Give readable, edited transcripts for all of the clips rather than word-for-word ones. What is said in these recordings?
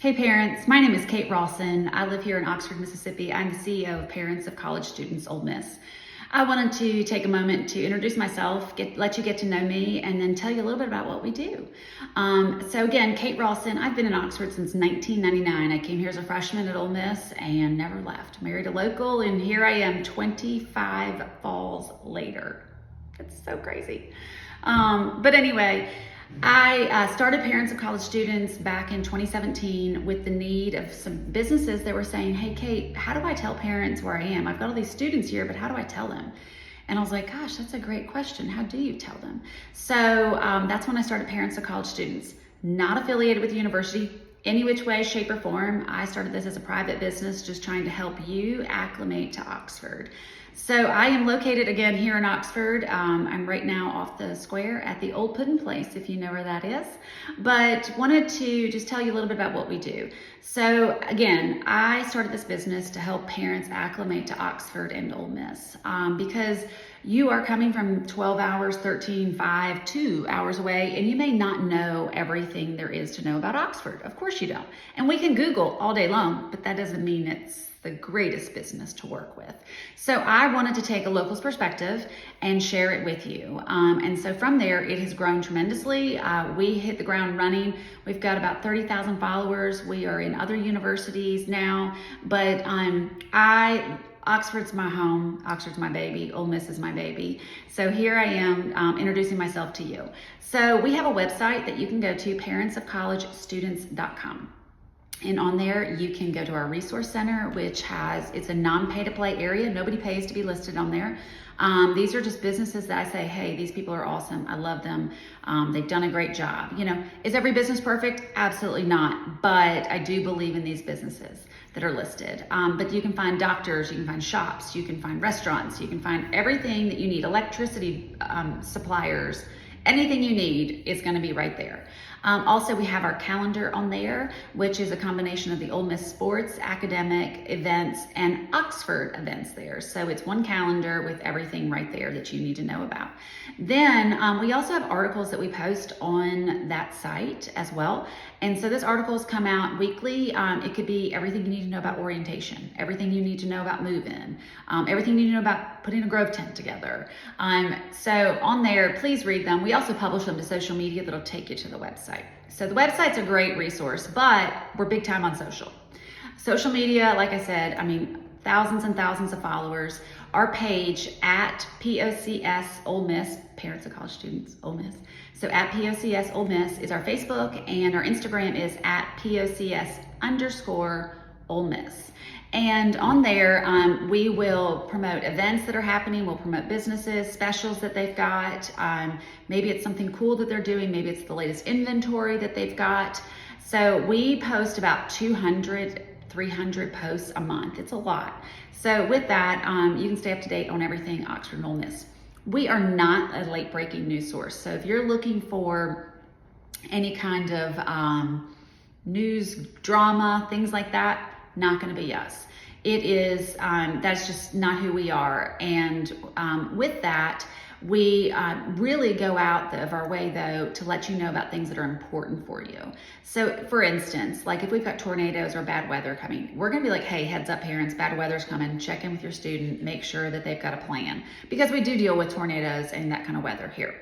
Hey parents, my name is Kate Rosson. I live here in Oxford, Mississippi. I'm the CEO of Parents of College Students Ole Miss. I wanted to take a moment to introduce myself, let you get to know me, and then tell you a little bit about what we do. So again, Kate Rosson, I've been in Oxford since 1999. I came here as a freshman at Ole Miss and never left. Married a local, and here I am 25 falls later. It's so crazy. But anyway, I started Parents of College Students back in 2017 with the need of some businesses that were saying, hey, Kate, how do I tell parents where I am? I've got all these students here, but how do I tell them? And I was like, gosh, that's a great question. How do you tell them? So that's when I started Parents of College Students. Not affiliated with the university, any which way, shape, or form. I started this as a private business, just trying to help you acclimate to Oxford. So I am located again here in Oxford. I'm right now off the square at the Old Puddin' Place, if you know where that is. But wanted to just tell you a little bit about what we do. So again, I started this business to help parents acclimate to Oxford and Ole Miss because you are coming from 12 hours, 13, 5, 2 hours away, and you may not know everything there is to know about Oxford. Of course you don't. And we can Google all day long, but that doesn't mean it's the greatest business to work with. So I wanted to take a local's perspective and share it with you. And so from there, it has grown tremendously. We hit the ground running. We've got about 30,000 followers. We are in other universities now, but Oxford's my home, Oxford's my baby, Ole Miss is my baby. So here I am introducing myself to you. So we have a website that you can go to, parentsofcollegestudents.com. And on there, you can go to our resource center, which it's a non-pay-to-play area. Nobody pays to be listed on there. These are just businesses that I say, hey, these people are awesome. I love them. They've done a great job. You know, is every business perfect? Absolutely not. But I do believe in these businesses that are listed. But you can find doctors, you can find shops, you can find restaurants, you can find everything that you need, electricity suppliers. Anything you need is going to be right there. Also, we have our calendar on there, which is a combination of the Ole Miss sports, academic events, and Oxford events there. So it's one calendar with everything right there that you need to know about. Then we also have articles that we post on that site as well. And so those articles come out weekly. It could be everything you need to know about orientation, everything you need to know about move-in, everything you need to know about putting a Grove tent together. So on there, please read them. We also publish them to social media that'll take you to the website. So the website's a great resource, but we're big time on social. Social media, like I said, I mean, thousands and thousands of followers. Our page at POCS Ole Miss, Parents of College Students Ole Miss. So at POCS Ole Miss is our Facebook, and our Instagram is at POCS_Ole Miss. And on there, we will promote events that are happening. We'll promote businesses, specials that they've got. Maybe it's something cool that they're doing. Maybe it's the latest inventory that they've got. So we post about 200, 300 posts a month. It's a lot. So with that, you can stay up to date on everything Oxford and Ole Miss. We are not a late breaking news source. So if you're looking for any kind of news, drama, things like that, not going to be us. It is, that's just not who we are. And with that, we really go out of our way, though, to let you know about things that are important for you. So, for instance, like if we've got tornadoes or bad weather coming, we're going to be like, hey, heads up, parents, bad weather's coming. Check in with your student. Make sure that they've got a plan. Because we do deal with tornadoes and that kind of weather here.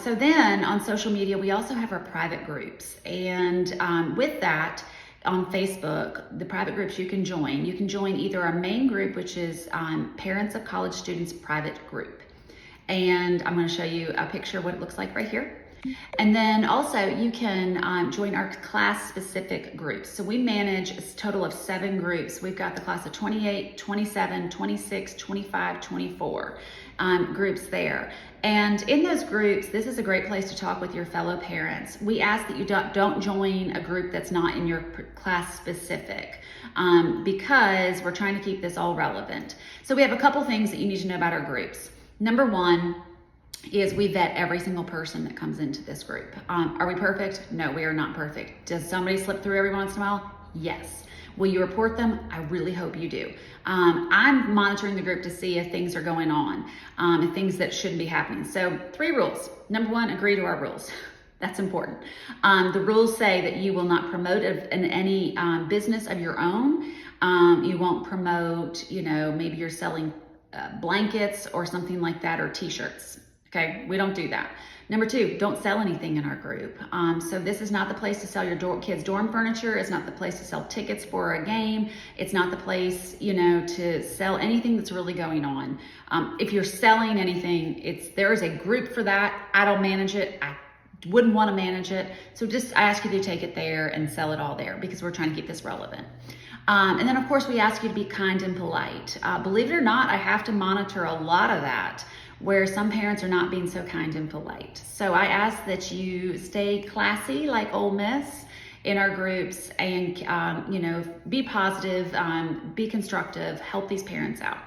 So then on social media, we also have our private groups. And with that, on Facebook, the private groups you can join. You can join either our main group, which is Parents of College Students private group. And I'm going to show you a picture of what it looks like right here. And then also you can join our class specific groups. So we manage a total of 7 groups. We've got the class of 28, 27, 26, 25, 24 groups there. And in those groups, this is a great place to talk with your fellow parents. We ask that you don't join a group that's not in your class specific because we're trying to keep this all relevant. So we have a couple things that you need to know about our groups. Number one is we vet every single person that comes into this group. Are we perfect? No, we are not perfect. Does somebody slip through every once in a while? Yes. Will you report them? I really hope you do. I'm monitoring the group to see if things are going on and things that shouldn't be happening. So 3 rules. Number one, agree to our rules. That's important. The rules say that you will not promote in any business of your own. You won't promote, maybe you're selling blankets or something like that, or t-shirts. Okay, we don't do that. Number two, don't sell anything in our group. So this is not the place to sell your kids' dorm furniture. It's not the place to sell tickets for a game. It's not the place, to sell anything that's really going on. If you're selling anything, there is a group for that. I don't manage it. I wouldn't want to manage it. So I ask you to take it there and sell it all there, because we're trying to keep this relevant. And then of course we ask you to be kind and polite. Believe it or not, I have to monitor a lot of that, where some parents are not being so kind and polite. So I ask that you stay classy like Ole Miss in our groups, and be positive, be constructive, help these parents out.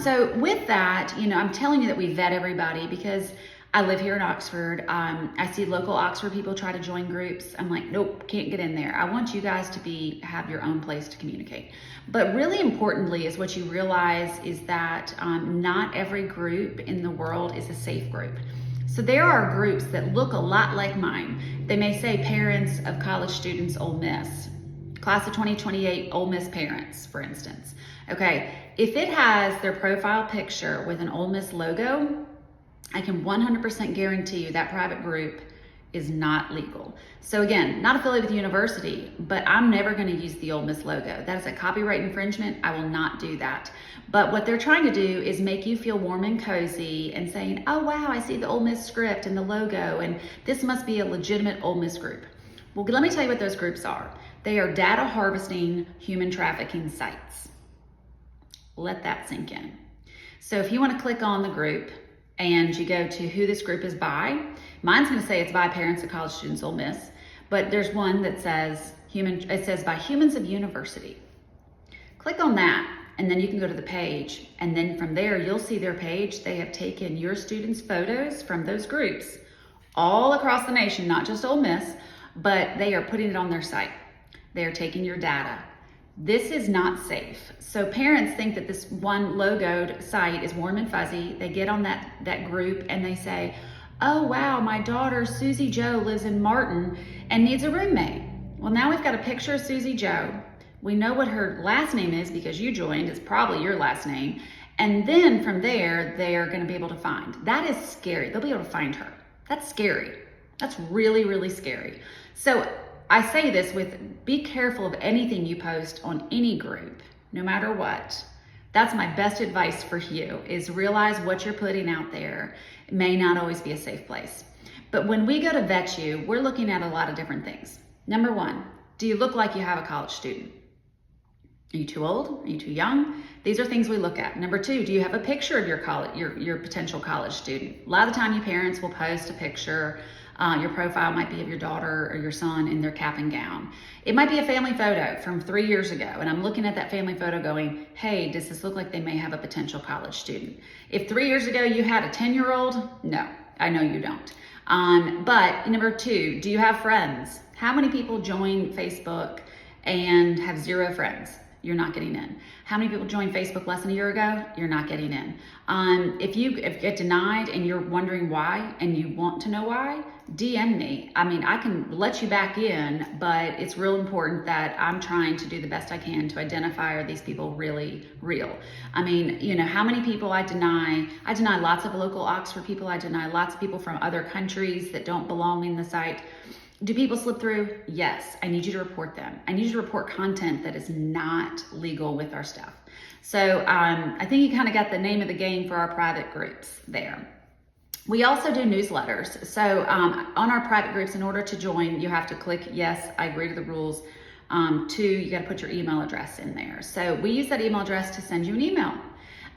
So with that, I'm telling you that we vet everybody, because I live here in Oxford. I see local Oxford people try to join groups. I'm like, nope, can't get in there. I want you guys to have your own place to communicate. But really importantly is what you realize is that not every group in the world is a safe group. So there are groups that look a lot like mine. They may say parents of college students, Ole Miss. Class of 2028, Ole Miss parents, for instance. Okay, if it has their profile picture with an Ole Miss logo, I can 100% guarantee you that private group is not legal. So again, not affiliated with the university, but I'm never going to use the Ole Miss logo. That is a copyright infringement. I will not do that. But what they're trying to do is make you feel warm and cozy and saying, oh wow, I see the Ole Miss script and the logo, and this must be a legitimate Ole Miss group. Well, let me tell you what those groups are. They are data harvesting human trafficking sites. Let that sink in. So if you want to click on the group, and you go to who this group is by. Mine's going to say it's by parents of college students, Ole Miss, but there's one that says by Humans of University. Click on that, and then you can go to the page, and then from there you'll see their page. They have taken your students' photos from those groups all across the nation, not just Ole Miss, but they are putting it on their site. They are taking your data. This is not safe. So parents think that this one logoed site is warm and fuzzy. They get on that group and they say, oh wow, my daughter Susie Joe lives in Martin and needs a roommate. Well, now we've got a picture of Susie Joe. We know what her last name is because you joined. It's probably your last name. And then from there, they are going to be able to find. That is scary. They'll be able to find her. That's scary. That's really, really scary. So I say this be careful of anything you post on any group, no matter what. That's my best advice for you, is realize what you're putting out there. It may not always be a safe place. But when we go to vet you, we're looking at a lot of different things. Number one, do you look like you have a college student? Are you too old? Are you too young? These are things we look at. Number two, do you have a picture of your potential college student? A lot of the time, you parents will post a picture. Your profile might be of your daughter or your son in their cap and gown. It might be a family photo from 3 years ago, and I'm looking at that family photo going, hey, does this look like they may have a potential college student? If 3 years ago you had a 10-year-old, no, I know you don't. But number two, do you have friends? How many people join Facebook and have 0 friends? You're not getting in. How many people joined Facebook less than a year ago? You're not getting in. If you get denied and you're wondering why and you want to know why, DM me. I mean, I can let you back in, but it's real important that I'm trying to do the best I can to identify, are these people really real? I mean, how many people I deny? I deny lots of local Oxford people. I deny lots of people from other countries that don't belong in the site. Do people slip through? Yes. I need you to report them. I need you to report content that is not legal with our stuff. So I think you kind of got the name of the game for our private groups there. We also do newsletters. So on our private groups, in order to join, you have to click yes, I agree to the rules. 2, you got to put your email address in there. So we use that email address to send you an email.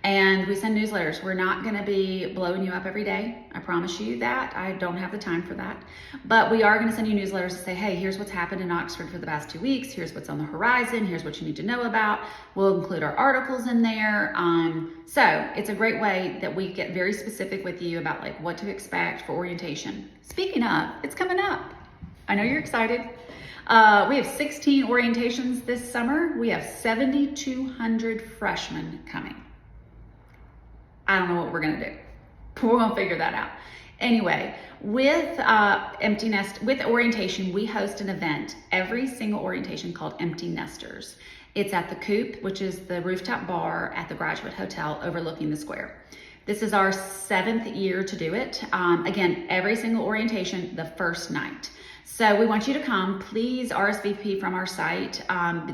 And we send newsletters. We're not going to be blowing you up every day. I promise you that. I don't have the time for that. But we are going to send you newsletters to say, hey, here's what's happened in Oxford for the past 2 weeks. Here's what's on the horizon. Here's what you need to know about. We'll include our articles in there. So it's a great way that we get very specific with you about like what to expect for orientation. Speaking of, it's coming up. I know you're excited. We have 16 orientations this summer. We have 7,200 freshmen coming. I don't know what we're gonna do. We're gonna figure that out. Anyway, with with orientation, we host an event every single orientation called Empty Nesters. It's at the Coop, which is the rooftop bar at the Graduate Hotel overlooking the square. This is our 7th year to do it. Again, every single orientation, the first night. So we want you to come. Please RSVP from our site.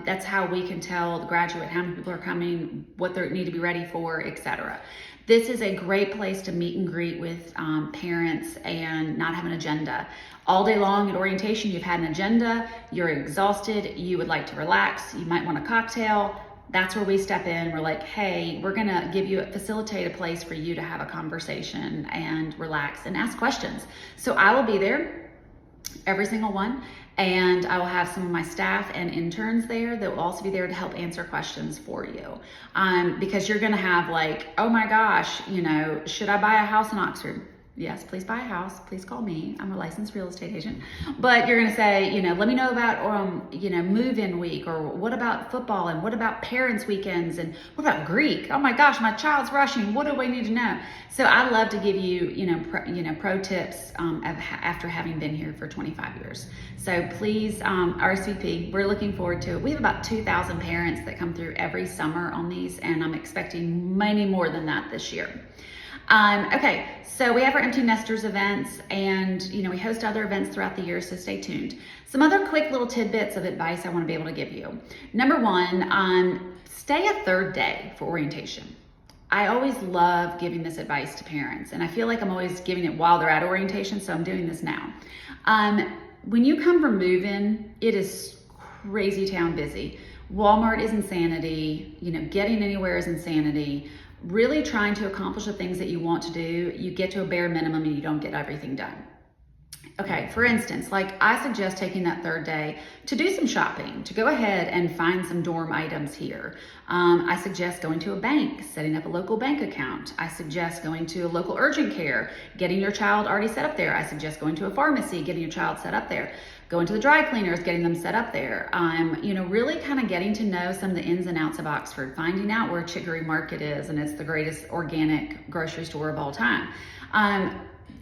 That's how we can tell the graduate how many people are coming, what they need to be ready for, etc. This is a great place to meet and greet with parents and not have an agenda. All day long at orientation, you've had an agenda, you're exhausted, you would like to relax, you might want a cocktail. That's where we step in. We're like, hey, we're gonna facilitate a place for you to have a conversation and relax and ask questions. So I will be there, every single one, and I will have some of my staff and interns there that will also be there to help answer questions for you. Because you're gonna have like, oh my gosh, should I buy a house in Oxford? Yes, please buy a house. Please call me. I'm a licensed real estate agent. But you're gonna say, let me know about, move-in week, or what about football, and what about parents' weekends, and what about Greek? Oh my gosh, my child's rushing. What do I need to know? So I love to give you, pro tips after having been here for 25 years. So please RSVP. We're looking forward to it. We have about 2,000 parents that come through every summer on these, and I'm expecting many more than that this year. Okay, so we have our Empty Nesters events, and we host other events throughout the year, so stay tuned. Some other quick little tidbits of advice I want to be able to give you. Number one, stay a third day for orientation. I always love giving this advice to parents, and I feel like I'm always giving it while they're at orientation, so I'm doing this now. When you come from move-in, it is crazy town busy. Walmart is insanity, getting anywhere is insanity. Really trying to accomplish the things that you want to do, you get to a bare minimum and you don't get everything done. Okay, for instance, I suggest taking that third day to do some shopping, to go ahead and find some dorm items here. I suggest going to a bank, setting up a local bank account. I suggest going to a local urgent care, getting your child already set up there. I suggest going to a pharmacy, getting your child set up there. Going to the dry cleaners, getting them set up there. Really kind of getting to know some of the ins and outs of Oxford, finding out where Chicory Market is, and it's the greatest organic grocery store of all time.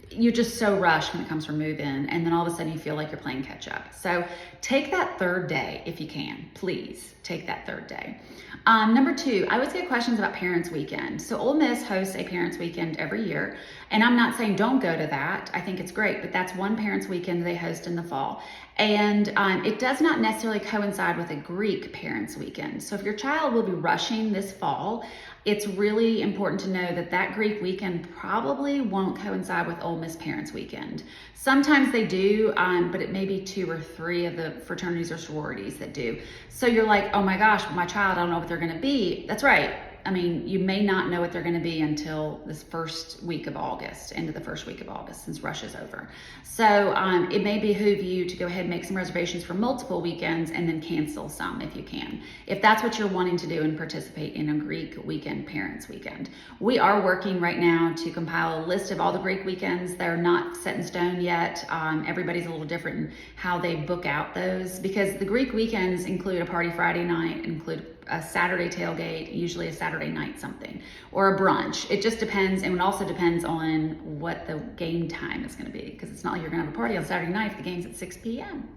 You're just so rushed when it comes from move-in, and then all of a sudden you feel like you're playing catch up. So take that third day if you can. Please take that third day. Number two, I always get questions about Parents Weekend. So Ole Miss hosts a Parents Weekend every year, and I'm not saying don't go to that. I think it's great, but that's one Parents Weekend they host in the fall. And it does not necessarily coincide with a Greek Parents Weekend. So if your child will be rushing this fall, it's really important to know that that Greek weekend probably won't coincide with Ole Miss Parents Weekend. Sometimes they do, but it may be 2 or 3 of the fraternities or sororities that do. So you're like, oh my gosh, my child, I don't know what they're gonna be. That's right. I mean, you may not know what they're going to be until this first week of August, into the first week of August, since rush is over. So it may behoove you to go ahead and make some reservations for multiple weekends and then cancel some if you can. If that's what you're wanting to do and participate in a Greek weekend, Parents Weekend. We are working right now to compile a list of all the Greek weekends. They're not set in stone yet. Everybody's a little different in how they book out those, because the Greek weekends include a party Friday night, include a Saturday tailgate, usually a Saturday night something, or a brunch. It just depends, and it also depends on what the game time is going to be, because it's not like you're going to have a party on Saturday night if the game's at 6 p.m.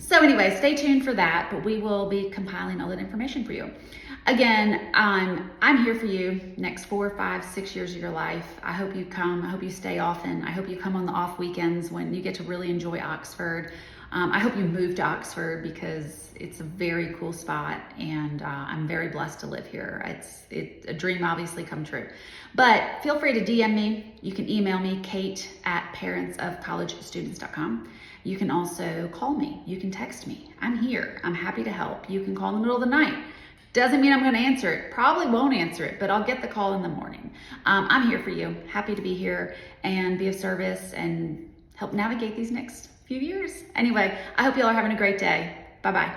So anyway, stay tuned for that, but we will be compiling all that information for you. Again, I'm here for you next 4, 5, 6 years of your life. I hope you come. I hope you stay often. I hope you come on the off weekends when you get to really enjoy Oxford. I hope you move to Oxford, because it's a very cool spot, and I'm very blessed to live here. It's a dream obviously come true. But feel free to DM me. You can email me, kate@parentsofcollegestudents.com. You can also call me. You can text me. I'm here. I'm happy to help. You can call in the middle of the night. Doesn't mean I'm going to answer it. Probably won't answer it, but I'll get the call in the morning. I'm here for you. Happy to be here and be of service and help navigate these next few years. Anyway, I hope you all are having a great day. Bye-bye.